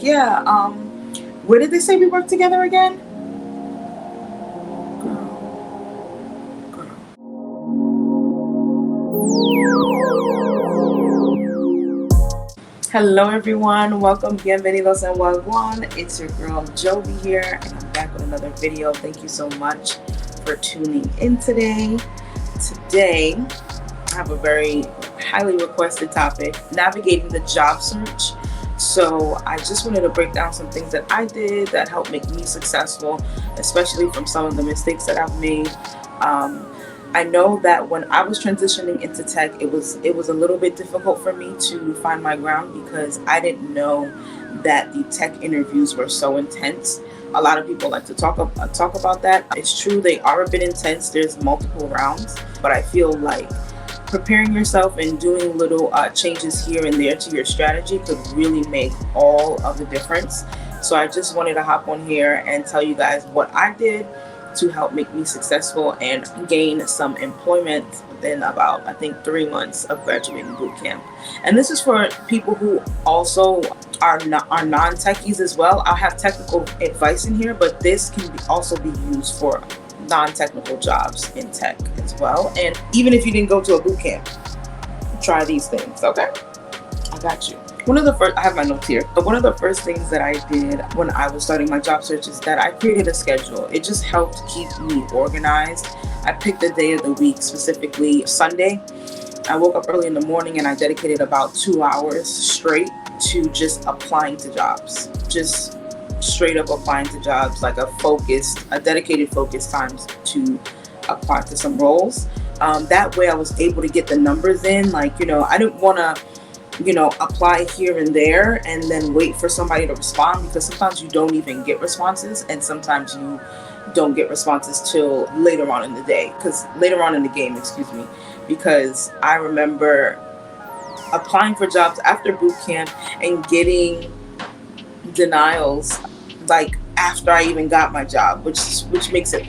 yeah, where did they say we work together again? Hello everyone, welcome, Bienvenidos and Wahgwan. It's your girl Jovi here, and I'm back with another video. Thank you so much for tuning in today. Today, I have a very highly requested topic, navigating the job search. So I just wanted to break down some things that I did that helped make me successful, especially from some of the mistakes that I've made. I know that when I was transitioning into tech, it was a little bit difficult for me to find my ground because I didn't know that the tech interviews were so intense. A lot of people like to talk about that. It's true, they are a bit intense. There's multiple rounds, but I feel like preparing yourself and doing little changes here and there to your strategy could really make all of the difference. So I just wanted to hop on here and tell you guys what I did to help make me successful and gain some employment within about, I think, 3 months of graduating boot camp. And this is for people who also are non-techies as well. I'll have technical advice in here, but this can also be used for non-technical jobs in tech as well. And even if you didn't go to a boot camp, try these things, okay? I got you. I have my notes here, but one of the first things that I did when I was starting my job search is that I created a schedule. It just helped keep me organized. I picked a day of the week, specifically Sunday. I woke up early in the morning and I dedicated about 2 hours straight to just applying to jobs. Just straight up applying to jobs, like a dedicated focused time to apply to some roles. That way I was able to get the numbers in. Like, I didn't want to apply here and there and then wait for somebody to respond, because sometimes you don't even get responses, and sometimes you don't get responses till later on in the day, because I remember applying for jobs after boot camp and getting denials like after I even got my job, which makes it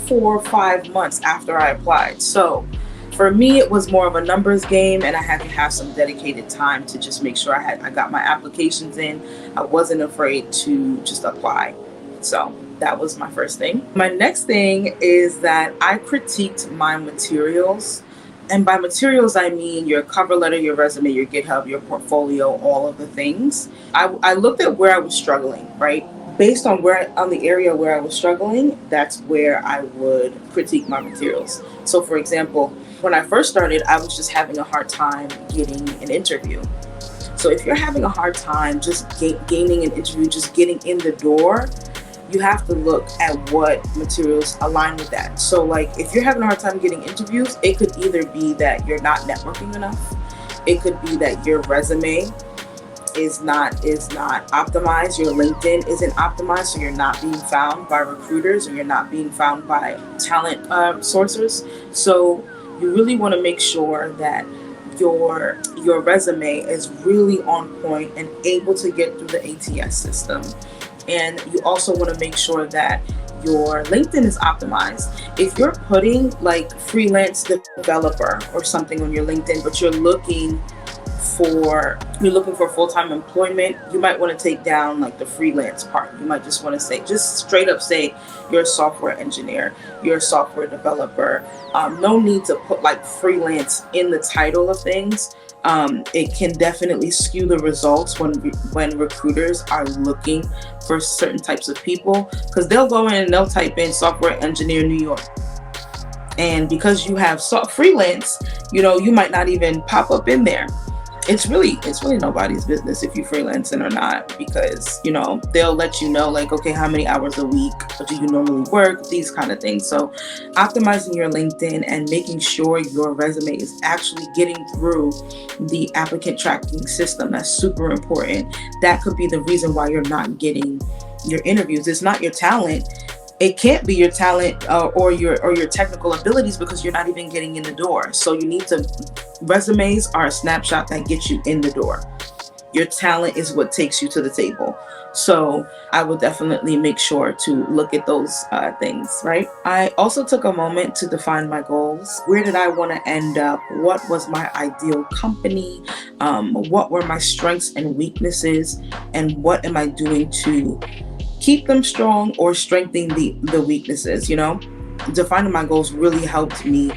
4 or 5 months after I applied. So for me, it was more of a numbers game, and I had to have some dedicated time to just make sure I got my applications in. I wasn't afraid to just apply. So that was my first thing. My next thing is that I critiqued my materials. And by materials, I mean your cover letter, your resume, your GitHub, your portfolio, all of the things. I looked at where I was struggling, right? Based on the area where I was struggling, that's where I would critique my materials. So for example, when I first started, I was just having a hard time getting an interview. So if you're having a hard time just gaining an interview, just getting in the door, you have to look at what materials align with that. So like if you're having a hard time getting interviews, it could either be that you're not networking enough. It could be that your resume is not optimized. Your LinkedIn isn't optimized, so you're not being found by recruiters, or you're not being found by talent sourcers. So you really want to make sure that your resume is really on point and able to get through the ATS system. And you also want to make sure that your LinkedIn is optimized. If you're putting like freelance developer or something on your LinkedIn, but you're looking for full-time employment, you might want to take down like the freelance part. You might just want to just straight up say you're a software engineer, you're a software developer. No need to put like freelance in the title of things. It can definitely skew the results when recruiters are looking for certain types of people, because they'll go in and they'll type in software engineer New York. And because you have freelance, you might not even pop up in there. It's really nobody's business if you're freelancing or not, because they'll let you know like, okay, how many hours a week do you normally work, these kind of things. So optimizing your LinkedIn and making sure your resume is actually getting through the applicant tracking system, that's super important. That could be the reason why you're not getting your interviews. It's not your talent. It can't be your talent or your technical abilities, because you're not even getting in the door. So resumes are a snapshot that gets you in the door. Your talent is what takes you to the table. So I would definitely make sure to look at those things, right? I also took a moment to define my goals. Where did I want to end up? What was my ideal company? What were my strengths and weaknesses? And what am I doing to keep them strong or strengthen the weaknesses, Defining my goals really helped me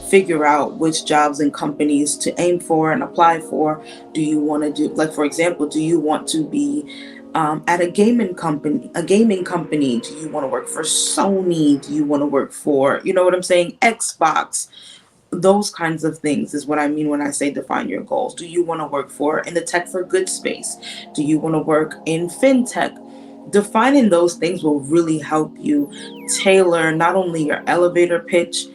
figure out which jobs and companies to aim for and apply for. Do you want to do, like, for example, do you want to be at a gaming company? Do you want to work for Sony? Do you want to work for, you know what I'm saying, Xbox? Those kinds of things is what I mean when I say define your goals. Do you want to work in the tech for good space? Do you want to work in fintech? Defining those things will really help you tailor not only your elevator pitch,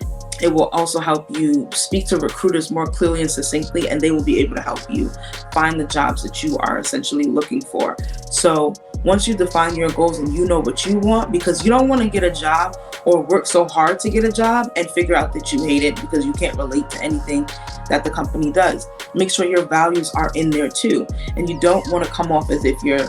it will also help you speak to recruiters more clearly and succinctly, and they will be able to help you find the jobs that you are essentially looking for. So once you define your goals and you know what you want, because you don't want to get a job or work so hard to get a job and figure out that you hate it because you can't relate to anything that the company does. Make sure your values are in there too. And you don't want to come off as if you're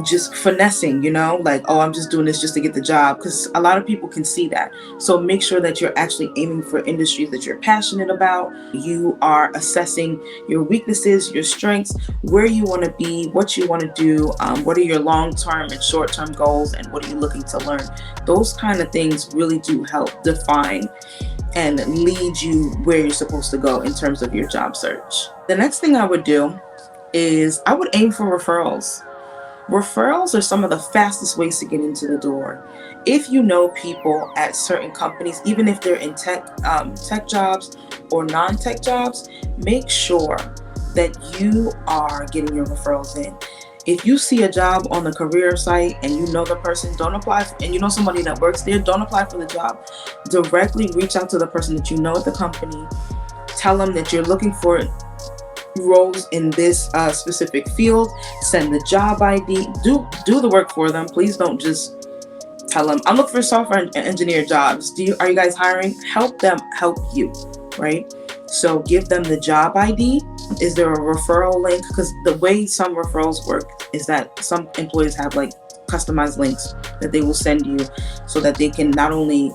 just finessing, like, oh, I'm just doing this just to get the job, because a lot of people can see that. So make sure that you're actually aiming for industries that you're passionate about. You are assessing your weaknesses, your strengths, where you want to be, what you want to do, what are your long-term and short-term goals, and what are you looking to learn. Those kind of things really do help define and lead you where you're supposed to go in terms of your job search. The next thing I would do is I would aim for referrals. Referrals are some of the fastest ways to get into the door. If you know people at certain companies, even if they're in tech jobs or non-tech jobs, make sure that you are getting your referrals in. If you see a job on the career site and you know the person, don't apply, and you know somebody that works there, don't apply for the job. Directly reach out to the person that you know at the company. Tell them that you're looking for roles in this specific field. Send the job ID. Do the work for them. Please don't just tell them, I'm looking for software engineer jobs. Are you guys hiring? Help them help you, right? So give them the job ID. Is there a referral link? Because the way some referrals work is that some employers have like customized links that they will send you so that they can not only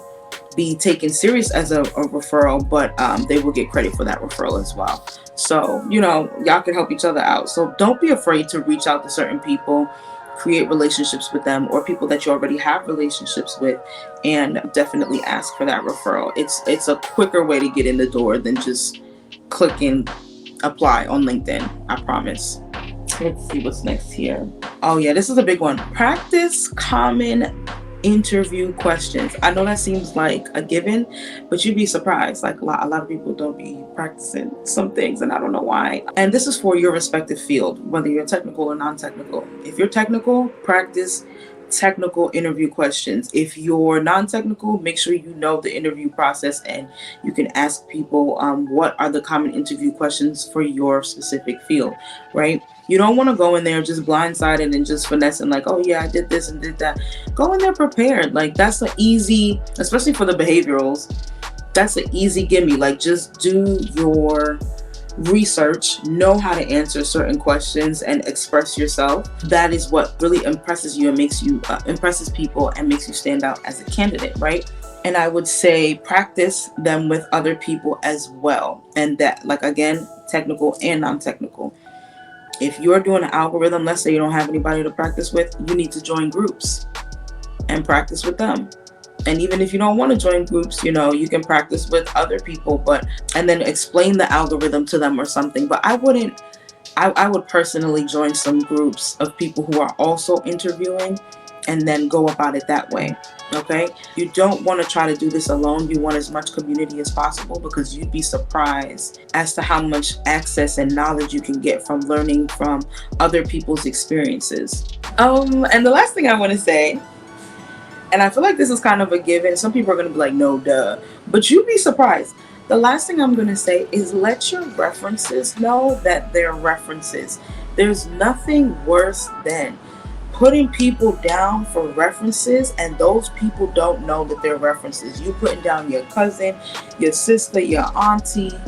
be taken serious as a referral, but they will get credit for that referral as well. So, y'all can help each other out. So don't be afraid to reach out to certain people, create relationships with them, or people that you already have relationships with, and definitely ask for that referral. It's a quicker way to get in the door than just clicking apply on LinkedIn, I promise. Let's see what's next here. Oh yeah, this is a big one. Practice common interview questions. I know that seems like a given, but you'd be surprised. Like a lot of people don't be practicing some things, and I don't know why. And this is for your respective field, whether you're technical or non-technical. If you're technical, practice technical interview questions. If you're non-technical, make sure you know the interview process and you can ask people what are the common interview questions for your specific field, right? You don't want to go in there just blindsided and just finessing like, oh yeah, I did this and did that. Go in there prepared. Like that's an easy, especially for the behaviorals, that's an easy gimme. Like just do your research, know how to answer certain questions and express yourself. That is what really impresses you and makes you impresses people and makes you stand out as a candidate, right? And I would say practice them with other people as well. And that, like, again, technical and non-technical. If you're doing an algorithm, let's say you don't have anybody to practice with, you need to join groups and practice with them. And even if you don't want to join groups, you can practice with other people, and then explain the algorithm to them or something. But I would personally join some groups of people who are also interviewing and then go about it that way. Okay? You don't want to try to do this alone. You want as much community as possible, because you'd be surprised as to how much access and knowledge you can get from learning from other people's experiences. And the last thing I want to say, and I feel like this is kind of a given. Some people are going to be like, no, duh. But you'd be surprised. The last thing I'm going to say is let your references know that they're references. There's nothing worse than putting people down for references and those people don't know that they're references. You putting down your cousin, your sister, your auntie.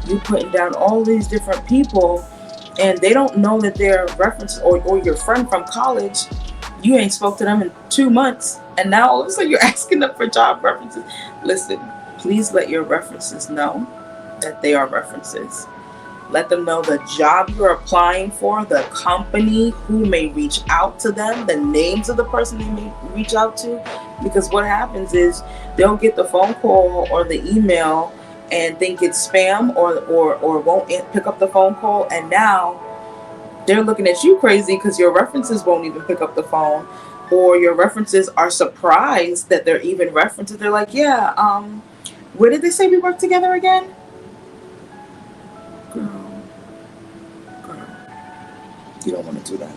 You putting down all these different people and they don't know that they're references, or your friend from college, you ain't spoke to them in 2 months, and now all of a sudden you're asking them for job references. Listen, please let your references know that they are references. Let them know the job you're applying for, the company, who may reach out to them, the names of the person they may reach out to. Because what happens is they'll get the phone call or the email and think it's spam, or won't pick up the phone call, and now they're looking at you crazy because your references won't even pick up the phone, or your references are surprised that they're even references. They're like, yeah, where did they say we worked together again? Girl, you don't want to do that.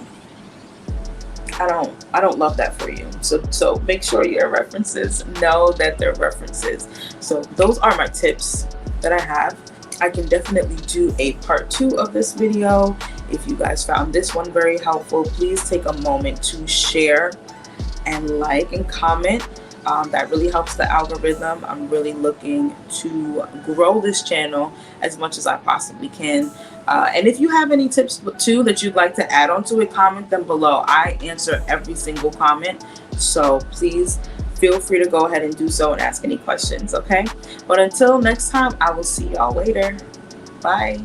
I don't love that for you. So make sure your references know that they're references. So those are my tips that I have. I can definitely do a part 2 of this video. If you guys found this one very helpful, please take a moment to share and like and comment. That really helps the algorithm. I'm really looking to grow this channel as much as I possibly can. And if you have any tips too that you'd like to add onto it, comment them below. I answer every single comment, so please feel free to go ahead and do so and ask any questions, okay? But until next time, I will see y'all later. Bye.